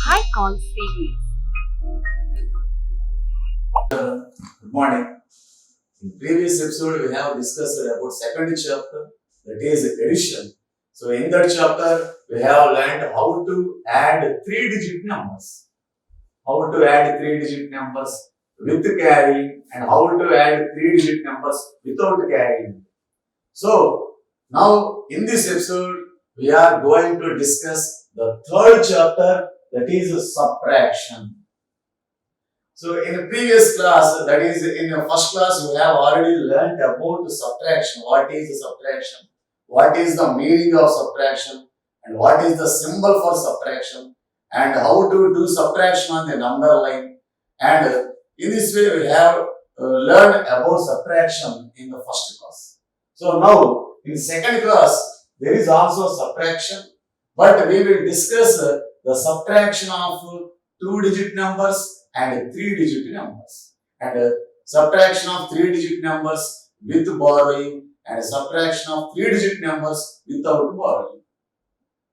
high call series. Good morning. In previous episode, we have discussed about second chapter, that is addition. So in that chapter, we have learned how to add three-digit numbers. How to add three-digit numbers with carrying and how to add three-digit numbers without carrying. So now in this episode, we are going to discuss the third chapter, that is subtraction. So in the previous class, that is in the first class, we have already learned about subtraction. What is subtraction? What is the meaning of subtraction? And what is the symbol for subtraction? And how to do subtraction on the number line. And in this way, we have learned about subtraction in the first class. So now, in second class, there is also subtraction. But we will discuss the subtraction of two-digit numbers and three-digit numbers, and subtraction of three-digit numbers with borrowing and subtraction of three-digit numbers without borrowing.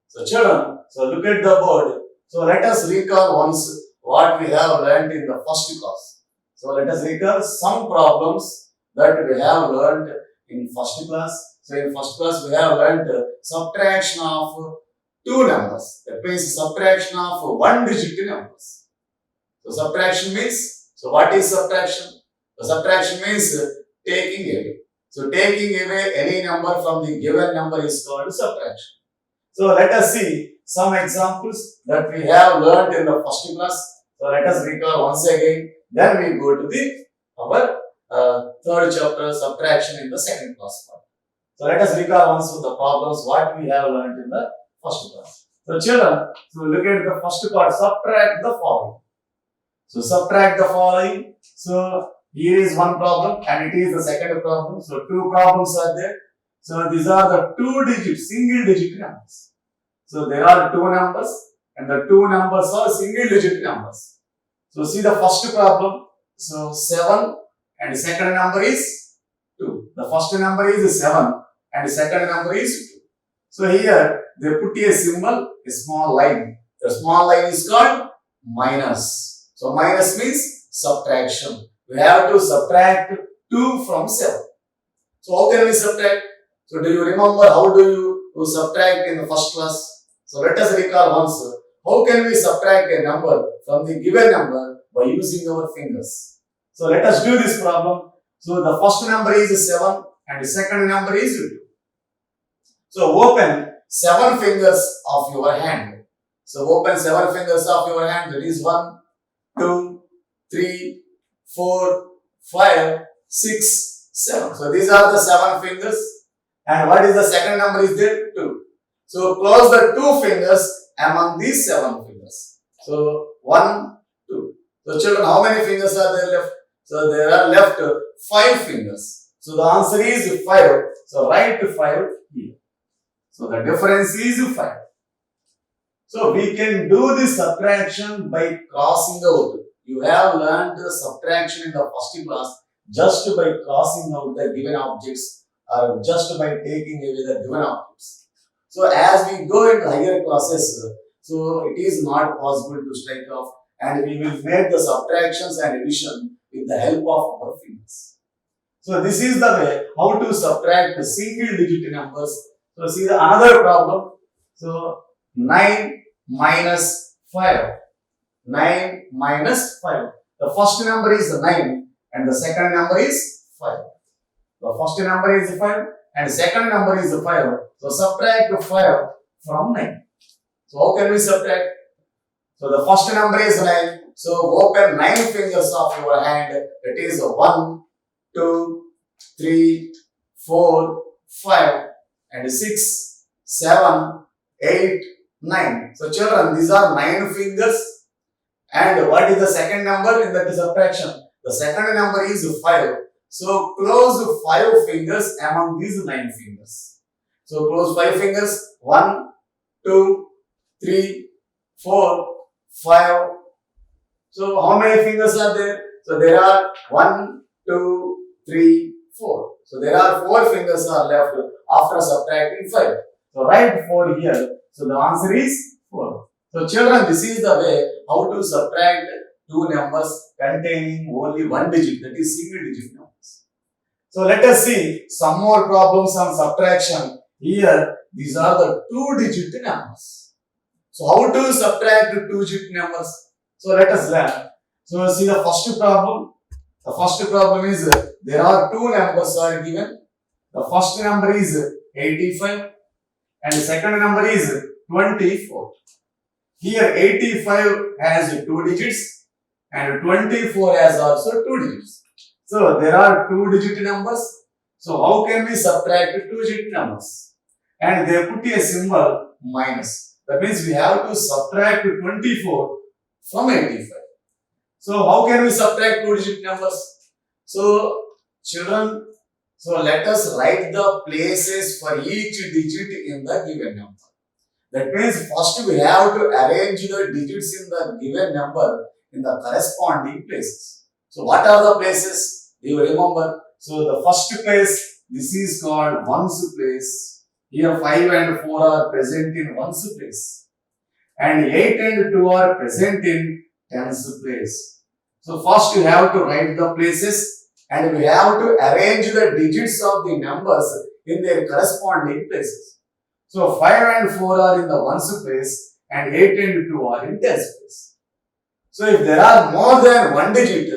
So children, so look at the board. So let us recall once what we have learned in the first class. So let us recall some problems that we have learned in first class. So in first class we have learned subtraction of two numbers. That means subtraction of one-digit numbers. So subtraction means, so what is subtraction? The subtraction means taking away. So taking away any number from the given number is called subtraction. So let us see some examples that we have learned in the first class. So let us recall once again. Then we go to our third chapter, subtraction, in the second class part. So let us recall once with the problems what we have learned in the first class. So children, so look at the first part, subtract the following. So subtract the following. So here is one problem and it is the second problem. So two problems are there. So these are the two-digit, single-digit numbers. So there are two numbers and the two numbers are single-digit numbers. So see the first problem. So 7 and the second number is 2. The first number is 7 and the second number is 2. So here they put a symbol, a small line. The small line is called minus. So minus means subtraction. We have to subtract 2 from 7. So how can we subtract? So do you remember how do you subtract in the first class? So let us recall once. How can we subtract a number from the given number by using our fingers? So let us do this problem. So the first number is 7 and the second number is 2. So open 7 fingers of your hand. So open 7 fingers of your hand. That is 1, 2, 3, 4, 5, 6, 7. So these are the 7 fingers. And what is the second number is there? 2. So close the 2 fingers among these 7 fingers. So 1, 2. So children, how many fingers are there left? So there are left 5 fingers. So the answer is 5. So write 5 here. So the difference is 5. So we can do this subtraction by crossing out. You have learned the subtraction in the first class just by crossing out the given objects or just by taking away the given objects. So as we go into higher classes, so it is not possible to strike off and we will make the subtractions and addition with the help of our fingers. So this is the way how to subtract the single digit numbers. So see the another problem. So 9 minus 5. 9 minus 5. The first number is 9 and the second number is 5. The first number is 5 and the second number is 5. So subtract 5 from 9. So how can we subtract? So the first number is 9. So open 9 fingers of your hand. That is 1, 2, 3, 4, 5 and 6, 7, 8, 9. So children, these are 9 fingers. And what is the second number in that subtraction? The second number is 5. So close 5 fingers among these 9 fingers. So close 5 fingers. 1, 2, 3, 4, 5. So how many fingers are there? So there are 1, 2, 3, 4. So there are 4 fingers are left after subtracting 5. So write 4 here. So the answer is 4. So children, this is the way how to subtract two numbers containing only one digit, that is single digit numbers. So let us see some more problems on subtraction. Here, these are the two-digit numbers. So how to subtract two-digit numbers? So let us learn. So see the first problem. The first problem is there are two numbers are given. The first number is 85 and the second number is 24. Here 85 has two digits and 24 has also two digits. So there are two-digit numbers. So how can we subtract two-digit numbers? And they put a symbol minus. That means we have to subtract 24 from 85. So how can we subtract two-digit numbers? So children, so let us write the places for each digit in the given number. That means first we have to arrange the digits in the given number in the corresponding places. So what are the places? Do you remember? So the first place, this is called ones place. Here 5 and 4 are present in ones place. And 8 and 2 are present in tens place. So first you have to write the places and we have to arrange the digits of the numbers in their corresponding places. So 5 and 4 are in the ones place and 8 and 2 are in tens place. So if there are more than one digit,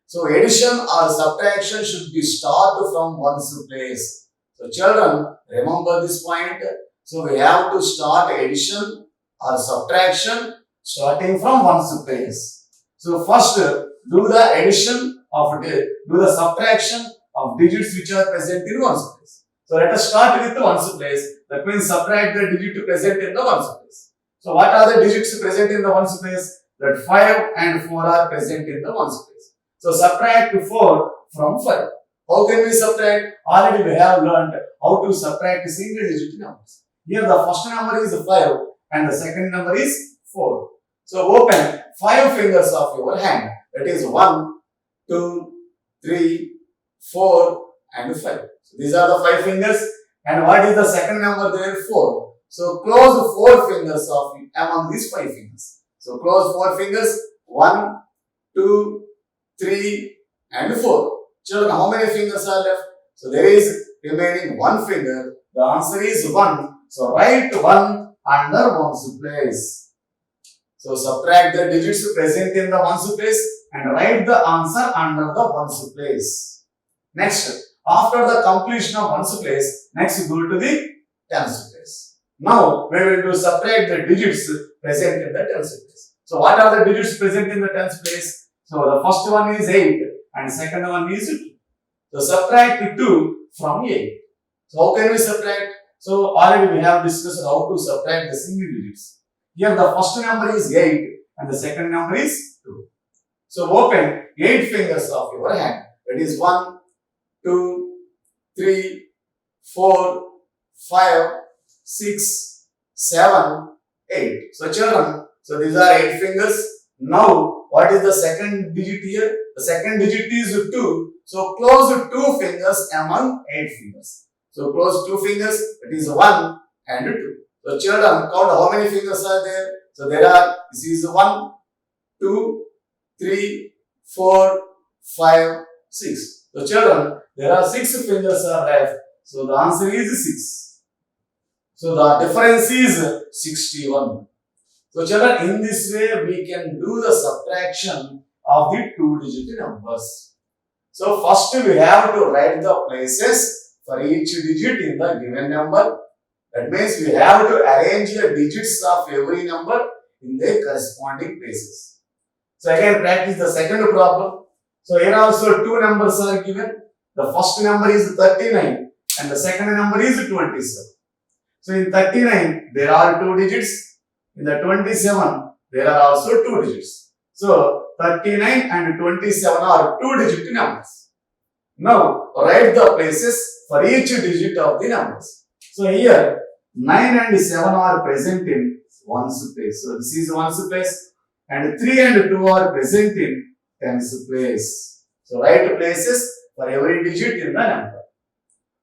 so addition or subtraction should be started from ones place. So children, remember this point. So we have to start addition or subtraction starting from ones place. So first do the addition of do the subtraction of digits which are present in ones place. So let us start with the ones place. That means subtract the digit present in the ones place. So what are the digits present in the ones place? That 5 and 4 are present in the ones place. So subtract 4 from 5. How can we subtract? Already we have learned how to subtract single digit numbers. Here the first number is 5 and the second number is 4. So open 5 fingers of your hand. That is 1, 2, 3, 4 and 5. So these are the 5 fingers. And what is the second number there? 4. So close 4 fingers of among these 5 fingers. So close 4 fingers. 1, 2, 3 and 4. Children, how many fingers are left? So there is remaining 1 finger. The answer is 1. So write 1 under ones place. So subtract the digits present in the ones place and write the answer under the ones place. Next, after the completion of ones place, next go to the tens place. Now we will do subtract the digits present in the tens place. So what are the digits present in the tens place? So the first one is 8 and second one is 2. So subtract 2 from 8. So how can we subtract? So already we have discussed how to subtract the single digits. Here the first number is 8 and the second number is 2. So open 8 fingers of your hand. That is 1, 2, 3, 4, 5, 6, 7, 8. So children, so these are 8 fingers. Now what is the second digit here? The second digit is 2. So close 2 fingers among 8 fingers. So close 2 fingers, that is 1 and 2. So children, count how many fingers are there. So there are, this is 1, 2, 3, 4, 5, 6. So children, there are 6 fingers are left. So the answer is 6. So the difference is 61. So children, in this way we can do the subtraction of the two-digit numbers. So first we have to write the places for each digit in the given number. That means we have to arrange the digits of every number in their corresponding places. So again practice the second problem. So here also 2 numbers are given. The first number is 39 and the second number is 27. So in 39 there are 2 digits. In the 27 there are also 2 digits. So 39 and 27 are 2-digit numbers. Now write the places for each digit of the numbers. So here 9 and 7 are present in ones place. So this is ones place. And 3 and 2 are present in tens place. So write places for every digit in the number.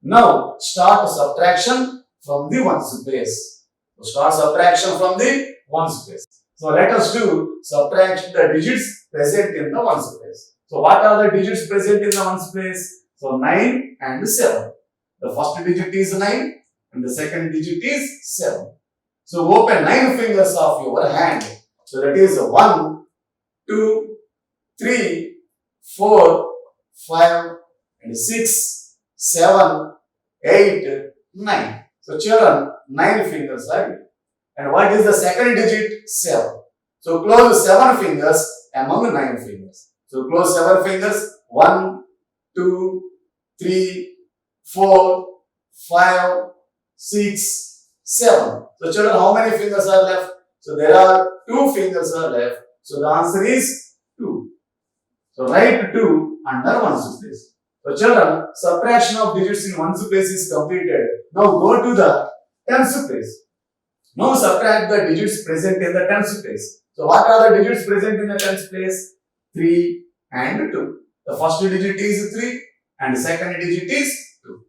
Now start subtraction from the ones place. So start subtraction from the ones place. So let us do subtract the digits present in the ones place. So what are the digits present in the ones place? So 9 and 7. The first digit is 9 and the second digit is 7. So open 9 fingers of your hand. So that is 1, 2, 3, 4, 5 and 6, 7, 8, 9. So children, 9 fingers are here. And what is the second digit? 7. So close 7 fingers among 9 fingers. So close 7 fingers. 1, 2, 3, 4, 5, 6, 7. So children, how many fingers are left? So there are 2 fingers are left. So the answer is 2. So write 2 under ones place. So children, subtraction of digits in ones place is completed. Now go to the tens place. Now subtract the digits present in the tens place. So what are the digits present in the tens place? 3 and 2. The first digit is 3 and the second digit is 2.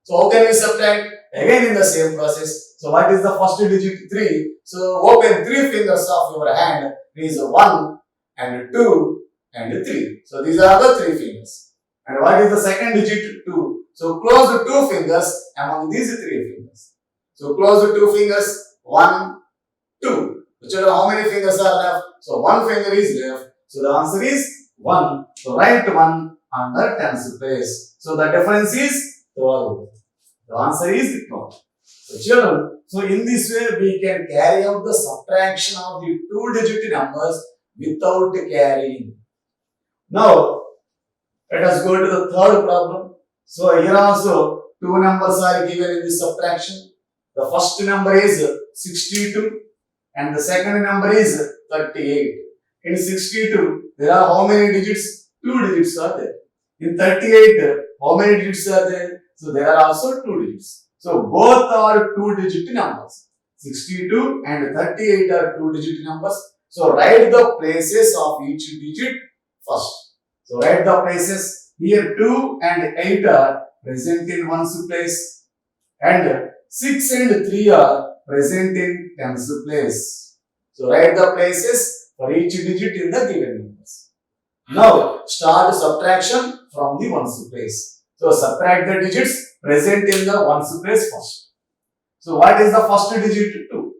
So how can we subtract? Again in the same process. So what is the first digit? 3. So open 3 fingers of your hand. It is 1 and 2 and 3. So these are the 3 fingers. And what is the second digit? 2. So close the 2 fingers among these 3 fingers. So close the 2 fingers. 1, 2. So children, how many fingers are left? So 1 finger is left. So the answer is 1. So write 1 under tens place. So the difference is 12. The answer is 12. So children, so in this way we can carry out the subtraction of the 2-digit numbers without carrying. Now, let us go to the third problem. So here also 2 numbers are given in this subtraction. The first number is 62 and the second number is 38. In 62, there are how many digits? 2 digits are there. In 38, how many digits are there? So there are also 2 digits. So both are 2-digit numbers. 62 and 38 are 2-digit numbers. So write the places of each digit first. So write the places. Here 2 and 8 are present in ones place and 6 and 3 are present in tens place. So write the places for each digit in the given numbers. Now start subtraction from the ones place. So subtract the digits present in the ones place first. So what is the first digit? 2.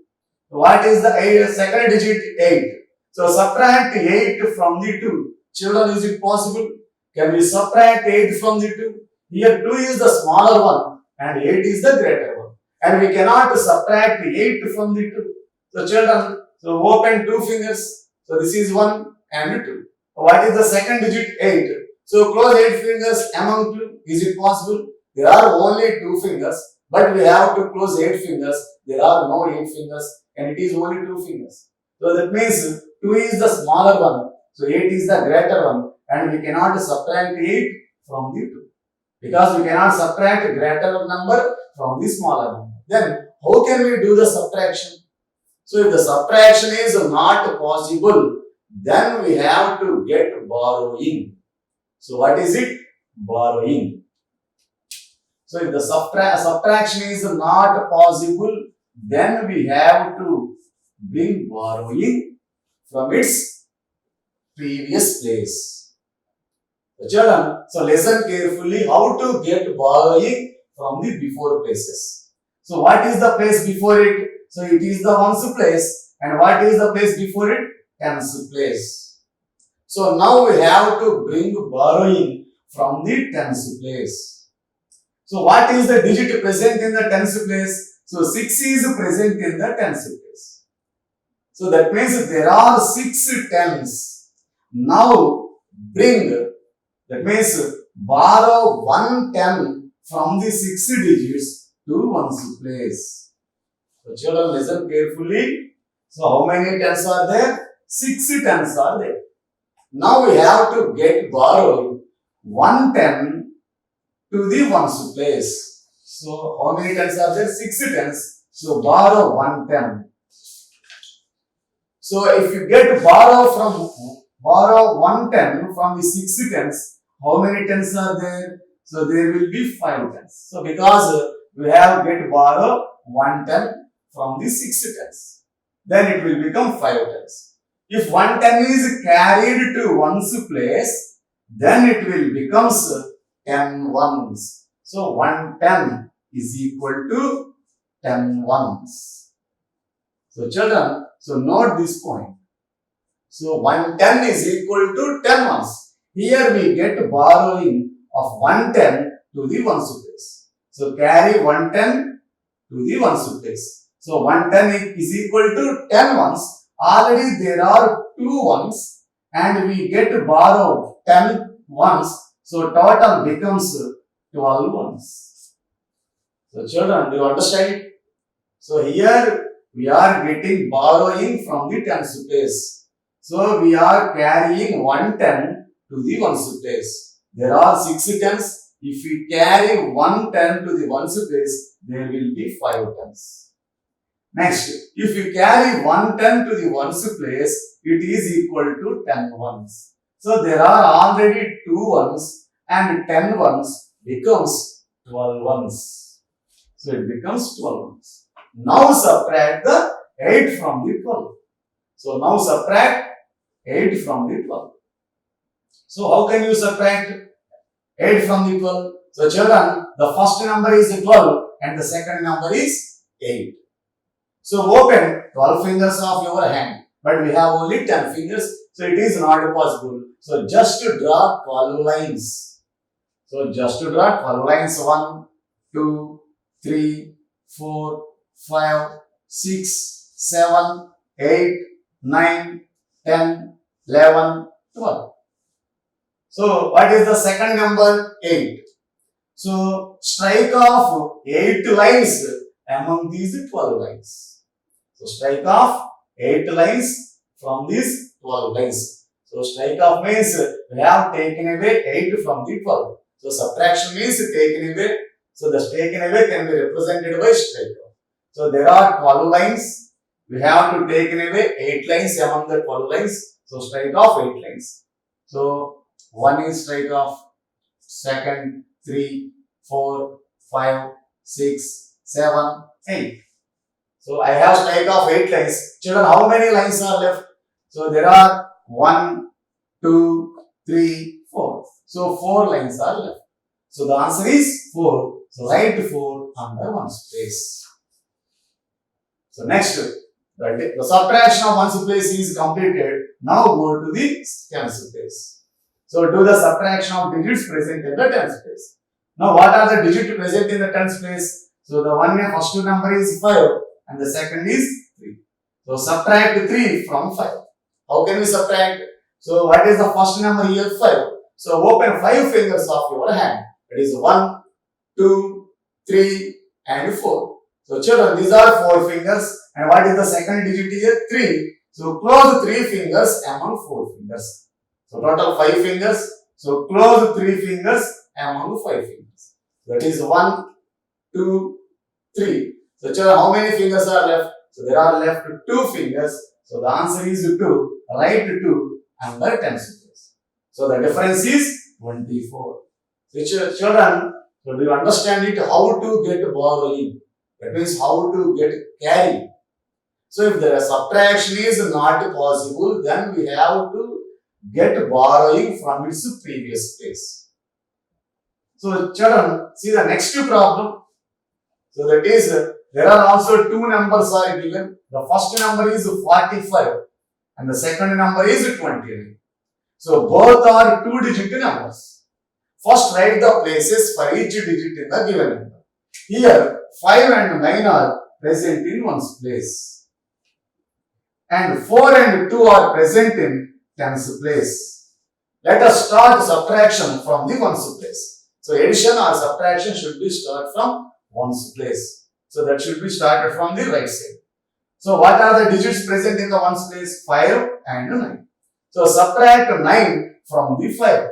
What is the second digit? 8. So subtract 8 from the 2. Children, is it possible? Can we subtract 8 from the 2? Here 2 is the smaller one and 8 is the greater one. And we cannot subtract 8 from the 2. So children, so open 2 fingers. So this is 1 and 2. What is the second digit? 8. So close 8 fingers among 2. Is it possible? There are only 2 fingers, but we have to close 8 fingers. There are no 8 fingers and it is only 2 fingers. So that means 2 is the smaller one. So 8 is the greater one and we cannot subtract 8 from the 2. Because we cannot subtract greater number from the smaller number. Then how can we do the subtraction? So if the subtraction is not possible, then we have to get borrowing. So what is it? Borrowing. So if the subtraction is not possible, then we have to bring borrowing from its previous place. So children, so listen carefully how to get borrowing from the before places. So what is the place before it? So it is the ones place. And what is the place before it? Tens place. So now we have to bring borrowing from the tens place. So what is the digit present in the tens place? So 6 is present in the tens place. So that means there are 6 tens. Now bring, that means borrow 1 10 from the 6 digits to ones place. So children, listen carefully. So how many tens are there? 6 tens are there. Now we have to get borrowed 1 10 to the ones place. So how many tens are there? 6 tens. So borrow 1 10. So if you get borrow 1 10 from the 6 tens, how many tens are there? So there will be 5 tens. So because we have get borrow 1 10 from the 6 tens. then it will become 5 tens. If 110 is carried to ones place, then it will becomes 10 ones. So 110 is equal to 10 ones. So children, so note this point. So 110 is equal to 10 ones. Here we get borrowing of 110 to the ones place. So carry 110 to the ones place. So 110 is equal to 10 ones. Already there are 2 ones and we get to borrow 10 ones. So total becomes 12 ones. So children, do you understand it? So here we are getting borrowing from the tens place. So we are carrying 110 to the ones place. There are 6 tens. If we carry 110 to the ones place, there will be 5 tens. Next, if we carry 110 to the ones place, it is equal to 10 ones. So there are already 2 ones and 10 ones becomes 12 ones. So it becomes 12 ones. Now subtract the 8 from the 12. So now subtract 8 from the 12. So how can you subtract 8 from the 12? So children, the first number is 12 and the second number is 8. So open 12 fingers of your hand, but we have only 10 fingers, so it is not possible. So just to draw 12 lines. So just to draw 12 lines, 1, 2, 3, 4, 5, 6, 7, 8, 9, 10, 11, 12. So what is the second number? 8. So strike off 8 lines among these 12 lines. So strike off 8 lines from these 12 lines. So strike off means we have taken away 8 from the 12. So subtraction means taken away. So the taken away can be represented by strike off. So there are 12 lines. We have to take away 8 lines among the 12 lines. So strike off 8 lines. So 1 is strike off, second, 3, 4, 5, 6, 7, 8. So I have strike off 8 lines. Children, how many lines are left? So there are 1, 2, 3, 4. So 4 lines are left. So the answer is 4. So write 4 under ones place. So next, the subtraction of ones place is completed. Now go to the tens place. So do the subtraction of digits present in the tens place. Now what are the digits present in the tens place? So the first number is 5 and the second is 3. So subtract 3 from 5. How can we subtract? So what is the first number here? 5. So open 5 fingers of your hand. That is 1, 2, 3 and 4. So children, these are 4 fingers. And what is the second digit here? 3. So close 3 fingers among 4 fingers. So total 5 fingers. So close 3 fingers among 5 fingers. That is 1, 2, 3. So children, how many fingers are left? So there are left 2 fingers. So the answer is 2. Write 2 under tens place. So the difference is 24. So children, so do you understand it? How to get borrowing? That means how to get carry. So if the subtraction is not possible, then we have to get borrowing from its previous place. So children, see the next problem. So that is, there are also 2 numbers are given. The first number is 45 and the second number is 29. So both are 2-digit numbers. First write the places for each digit in the given number. Here 5 and 9 are present in ones place. And 4 and 2 are present in tens place. Let us start subtraction from the ones place. So addition or subtraction should be start from ones place. So that should be started from the right side. So what are the digits present in the ones place? 5 and 9. So subtract 9 from the 5.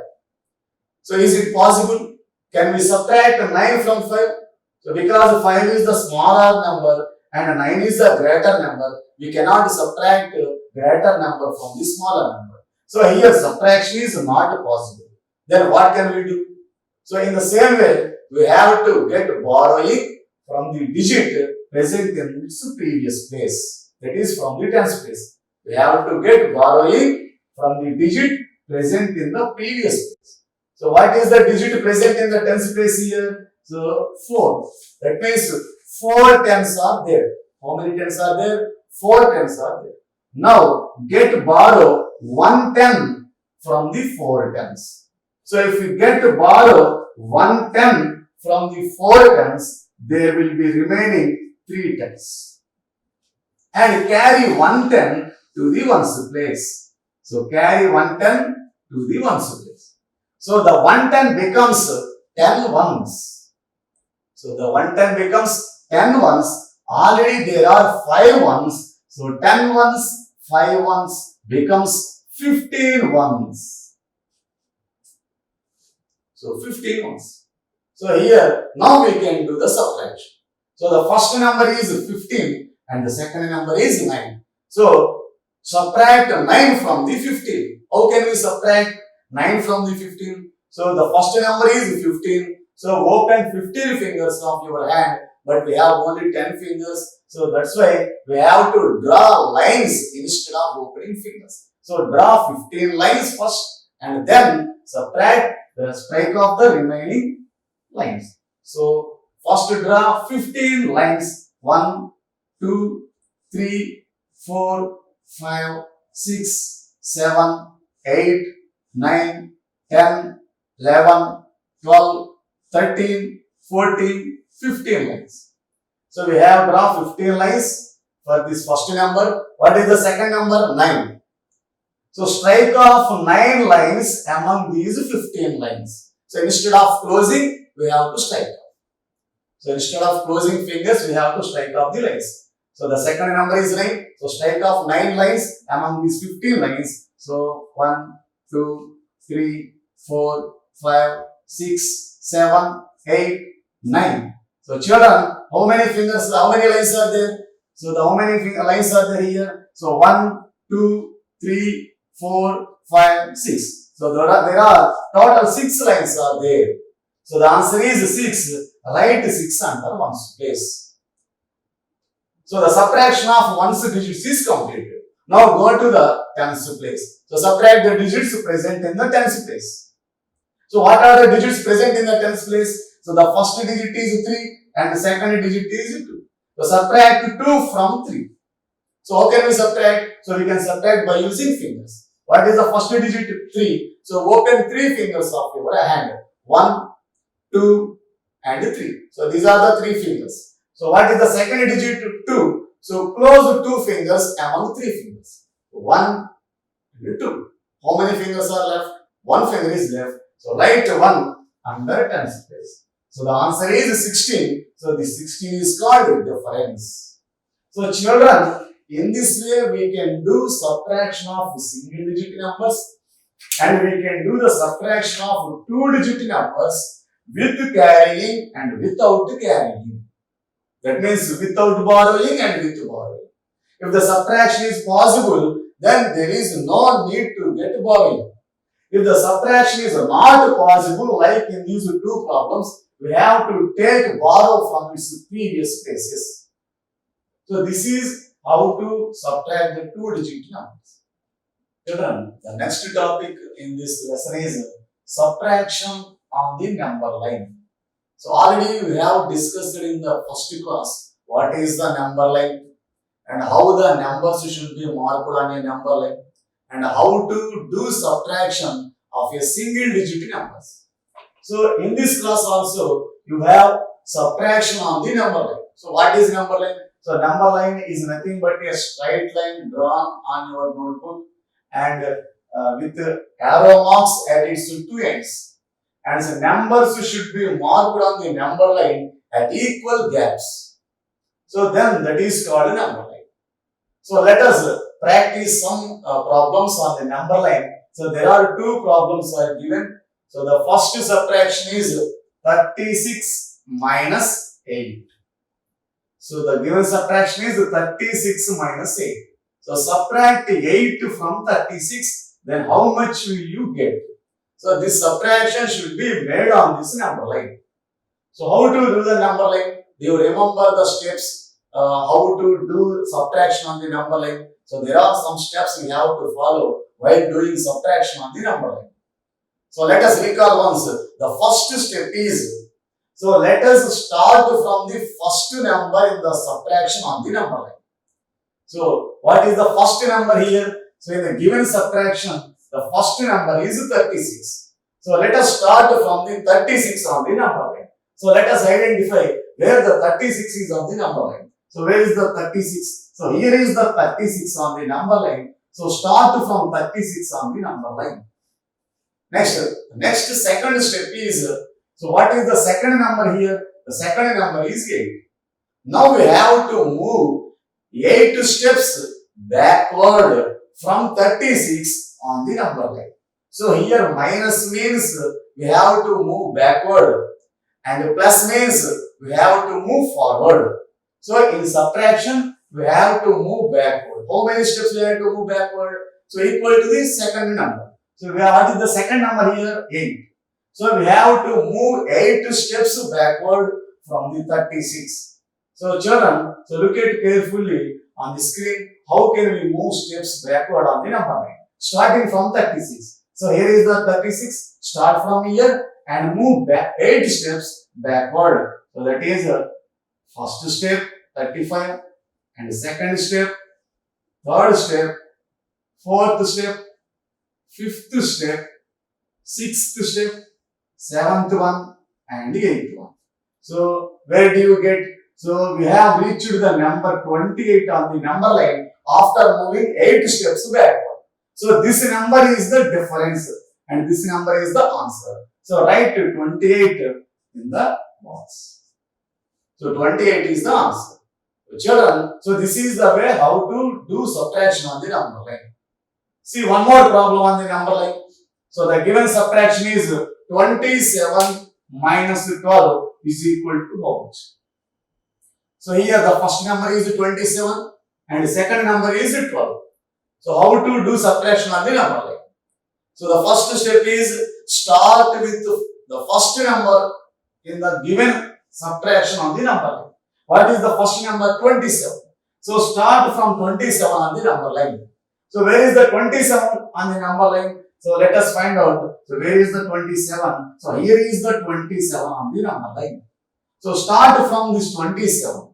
So is it possible? Can we subtract 9 from 5? So because 5 is the smaller number and 9 is the greater number, we cannot subtract greater number from the smaller number. So here subtraction is not possible. Then what can we do? So in the same way, we have to get borrowing from the digit present in its previous place. that is from the tens place. We have to get borrowing from the digit present in the previous place. So what is the digit present in the tens place here? So 4. That means 4 tens are there. How many tens are there? 4 tens are there. Now get borrow 1 10 from the 4 tens. So if you get to borrow 1 10 from the 4 tens, there will be remaining 3 tens. And carry 1 10 to the ones place. So carry 1 10 to the ones place. So the 1 10 becomes 10 ones. So the 1 10 becomes 10 ones. Already there are 5 ones. So 10 ones, 5 ones becomes 15 ones. So 15 ones. So here now we can do the subtraction. So the first number is 15 and the second number is 9. So subtract 9 from the 15. How can we subtract 9 from the 15? So the first number is 15. So open 15 fingers of your hand, but we have only 10 fingers. So that's why we have to draw lines instead of opening fingers. So draw 15 lines first and then subtract the strike of the remaining lines. So first draw 15 lines. 1, 2, 3, 4, 5, 6, 7, 8, 9, 10, 11, 12, 13, 14, 15 lines. So we have draw 15 lines for this first number. What is the second number? 9. So strike off 9 lines among these 15 lines. So instead of closing, we have to strike off. So instead of closing fingers, we have to strike off the lines. So the second number is 9. So strike off 9 lines among these 15 lines. So 1, 2, 3, 4, 5, 6, 7, 8, 9. So children, how many lines are there? So how many lines are there here? So 1, 2, 3, 4, 5, 6. So there are total 6 lines are there. So the answer is 6. Write 6 under ones place. So the subtraction of ones digits is completed. Now go to the tens place. So subtract the digits present in the tens place. So what are the digits present in the tens place? So the first digit is 3 and the second digit is 2. So subtract 2 from 3. So how can we subtract? So we can subtract by using fingers. What is the first digit? 3. So open 3 fingers of your hand. 1, 2 and 3. So these are the 3 fingers. So what is the second digit? 2. So close 2 fingers among 3 fingers. 1 and 2. How many fingers are left? 1 finger is left. So write 1 under tens place. So the answer is 16. So this 16 is called difference. So children, in this way we can do subtraction of single digit numbers and we can do the subtraction of 2 digit numbers with carrying and without carrying. That means without borrowing and with borrowing. If the subtraction is possible, then there is no need to get borrowing. If the subtraction is not possible, like in these 2 problems, we have to take borrow from its previous places. So this is how to subtract the 2-digit numbers. Children, the next topic in this lesson is subtraction on the number line. So already we have discussed in the first class what is the number line and how the numbers should be marked on a number line and how to do subtraction of a single digit numbers. So in this class also you have subtraction on the number line. So what is number line? So number line is nothing but a straight line drawn on your notebook and with arrow marks at its 2 ends. And the numbers should be marked on the number line at equal gaps. So then that is called a number line. So let us practice some problems on the number line. So there are 2 problems are given. So the first subtraction is 36 minus 8. So the given subtraction is 36 minus 8. So subtract 8 from 36, then how much will you get? So this subtraction should be made on this number line. So how to do the number line? Do you remember the steps? how to do subtraction on the number line. So there are some steps we have to follow while doing subtraction on the number line. So let us recall once. The first step is, so let us start from the first number in the subtraction on the number line. So what is the first number here? So in the given subtraction, the first number is 36. So let us start from the 36 on the number line. So let us identify where the 36 is on the number line. So where is the 36? So here is the 36 on the number line. So start from 36 on the number line. Next second step is, so what is the second number here? The second number is 8. Now we have to move 8 steps backward from 36 on the number line. So here minus means we have to move backward and plus means we have to move forward. So in subtraction we have to move backward. How many steps we have to move backward? So equal to the second number. So what is the second number here? 8. So we have to move 8 steps backward from the 36. So children, so look at carefully on the screen. How can we move steps backward on the number line? Starting from 36. So here is the 36. Start from here and move back 8 steps backward. So that is the first step 35 and second step, third step, fourth step, fifth step, sixth step, seventh one and eighth one. So where do you get? So we have reached the number 28 on the number line after moving 8 steps backward. So this number is the difference and this number is the answer. So write 28 in the box. So 28 is the answer. So children, so this is the way how to do subtraction on the number line. See one more problem on the number line. So the given subtraction is 27 minus 12 is equal to how much? So here the first number is 27 and the second number is 12. So how to do subtraction on the number line? So the first step is start with the first number in the given subtraction on the number line. What is the first number? 27. So start from 27 on the number line. So where is the 27 on the number line? So let us find out. So where is the 27? So here is the 27 on the number line. So start from this 27.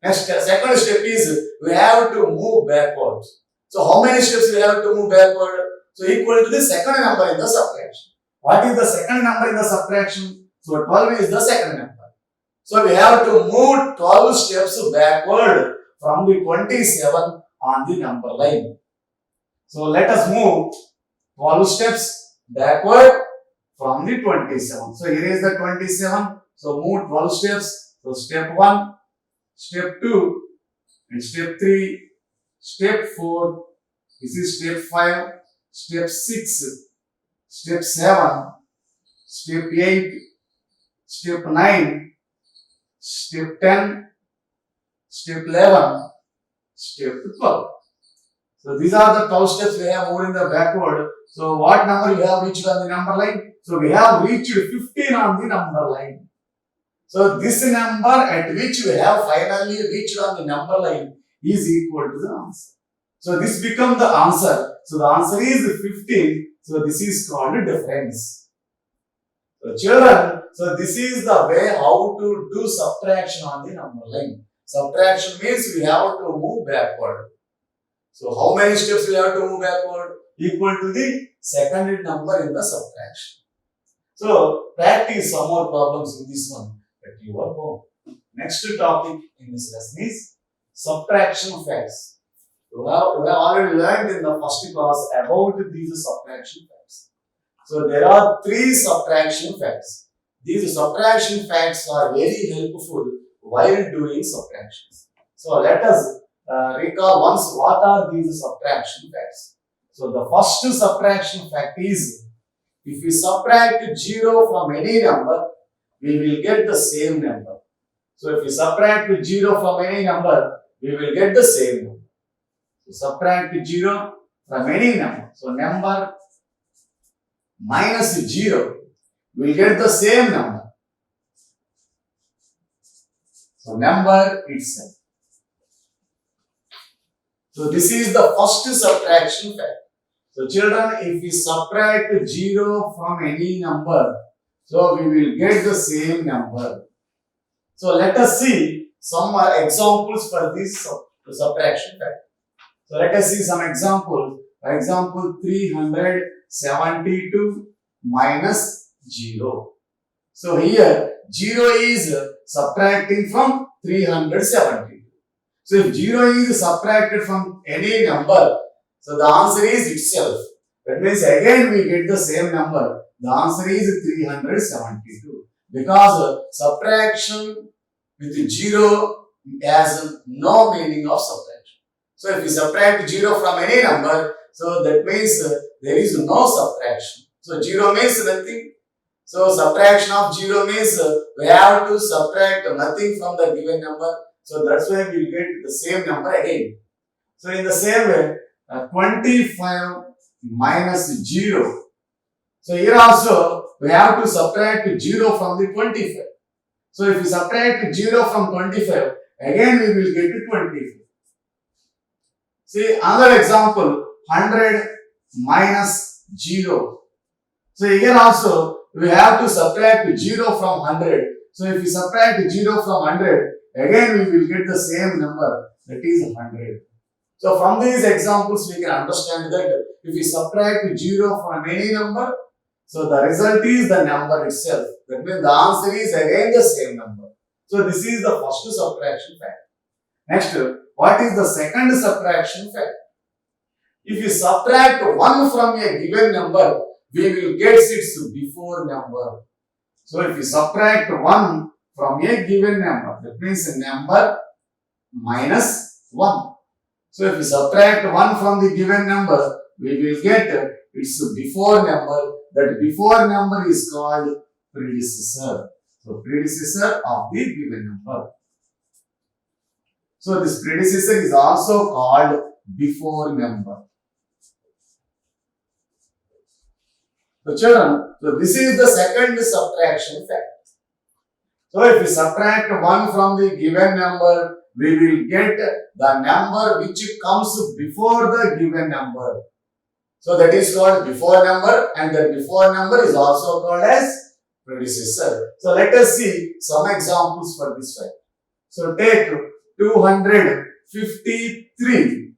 Next, second step is we have to move backwards. So how many steps we have to move backward? So equal to the second number in the subtraction. What is the second number in the subtraction? So 12 is the second number. So we have to move 12 steps backward from the 27 on the number line. So let us move 12 steps backward from the 27. So here is the 27. So move 12 steps. So step 1, step 2, and step 3, step 4, this is step 5, step 6, step 7, step 8, step 9, step 10, step 11, step 12. So these are the 12 steps we have moved in the backward. So what number we have reached on the number line? So we have reached 15 on the number line. So this number at which we have finally reached on the number line is equal to the answer. So this becomes the answer. So the answer is 15. So this is called difference. So children, so this is the way how to do subtraction on the number line. Subtraction means we have to move backward. So how many steps we have to move backward? Equal to the second number in the subtraction. So practice some more problems in this one at your home. Next topic in this lesson is subtraction facts. We have already learned in the first class about these subtraction facts. So there are 3 subtraction facts. These subtraction facts are very helpful while doing subtractions. So let us recall once what are these subtraction facts. So the first subtraction fact is if we subtract 0 from any number, we will get the same number. So if we subtract 0 from any number, we will get the same number. So subtract 0 from any number. So number minus 0 will get the same number. So number itself. So this is the first subtraction fact. So children, if we subtract 0 from any number, so we will get the same number. So let us see some examples for this subtraction fact. So let us see some examples. For example, 372 minus 0. So here 0 is subtracting from 372. So if 0 is subtracted from any number, so the answer is itself. That means again we get the same number. The answer is 372. Because subtraction with 0 has no meaning of subtraction. So if we subtract 0 from any number, so that means there is no subtraction. So 0 means nothing. So subtraction of 0 means we have to subtract nothing from the given number. So that's why we will get the same number again. So in the same way, 25 minus 0. So here also we have to subtract 0 from the 25. So if we subtract 0 from 25, again we will get to 25. See another example, 100 minus 0. So here also we have to subtract 0 from 100. So if we subtract 0 from 100, again we will get the same number, that is 100. So from these examples we can understand that if we subtract 0 from any number, so the result is the number itself. That means the answer is again the same number. So this is the first subtraction fact. Next, what is the second subtraction fact? If you subtract 1 from a given number, we will get its before number. So if you subtract 1 from a given number, that means a number minus 1. So if we subtract 1 from the given number, we will get its before number. That before number is called predecessor. So predecessor of the given number. So this predecessor is also called before number. So children, so this is the second subtraction fact. So if we subtract 1 from the given number, we will get the number which comes before the given number. So that is called before number, and the before number is also called as predecessor. So let us see some examples for this fact. So take 253.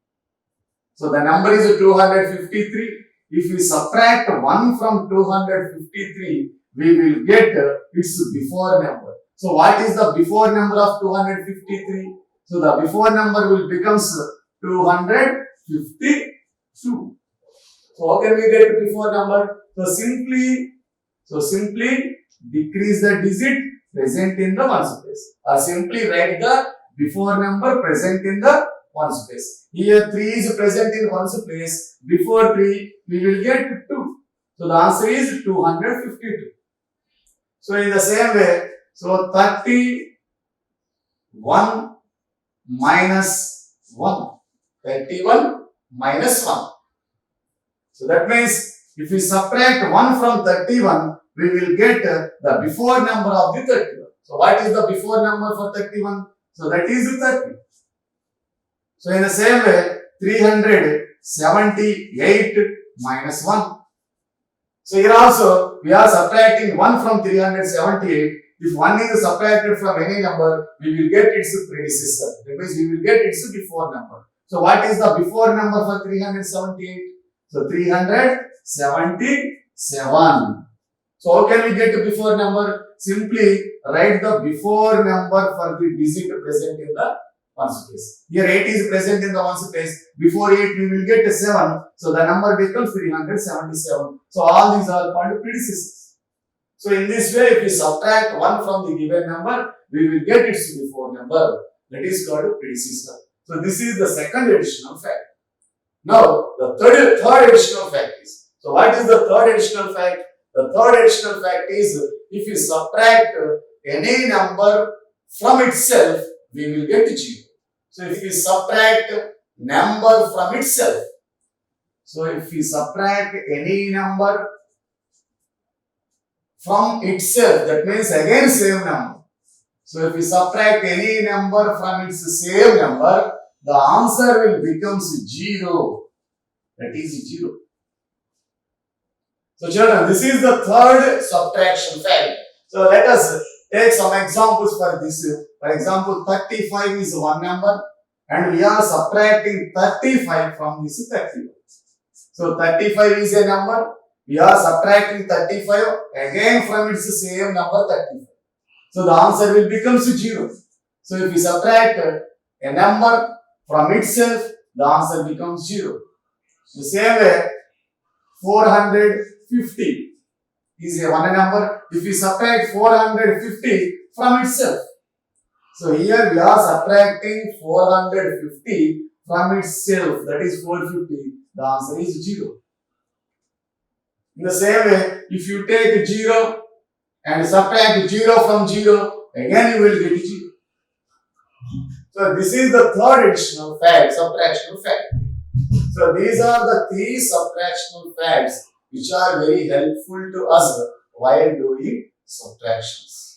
So the number is 253. If we subtract 1 from 253, we will get its before number. So what is the before number of 253? So the before number will becomes 252. So how can we get before number? So simply decrease the digit present in the ones place, or simply write the before number present in the ones place. Here 3 is present in ones place. Before 3 we will get 2. So the answer is 252. So in the same way, so 31 minus 1. 31 minus 1. So that means if we subtract 1 from 31, we will get the before number of the 31. So what is the before number for 31? So that is 30. So in the same way, 378 minus 1. So here also we are subtracting 1 from 378. If 1 is subtracted from any number, we will get its predecessor. That means we will get its before number. So what is the before number for 378? So 377. So how can we get the before number? Simply write the before number for the digit present in the ones place. Here 8 is present in the ones place. Before 8 we will get 7. So the number becomes 377. So all these are called predecessors. So in this way, if we subtract 1 from the given number, we will get its before number. That is called predecessor. So this is the second additional fact. Now the third additional fact is. So what is the third additional fact? The third additional fact is if you subtract any number from itself, we will get 0. So if we subtract number from itself, so if we subtract any number from itself, that means again same number. So if we subtract any number from its same number, the answer will become 0. That is 0. So children, this is the third subtraction fact. So let us take some examples for this. For example, 35 is one number and we are subtracting 35 from this 31. So 35 is a number. We are subtracting 35 again from its same number 35. So the answer will become 0. So if we subtract a number from itself, the answer becomes 0. The same way, 450 is a one number. If we subtract 450 from itself, so here we are subtracting 450 from itself, that is 450, the answer is 0. In the same way, if you take 0 and subtract 0 from 0, again you will get 0. So this is the third additional fact, subtractional fact. So these are the three subtractional facts which are very helpful to us while doing subtractions.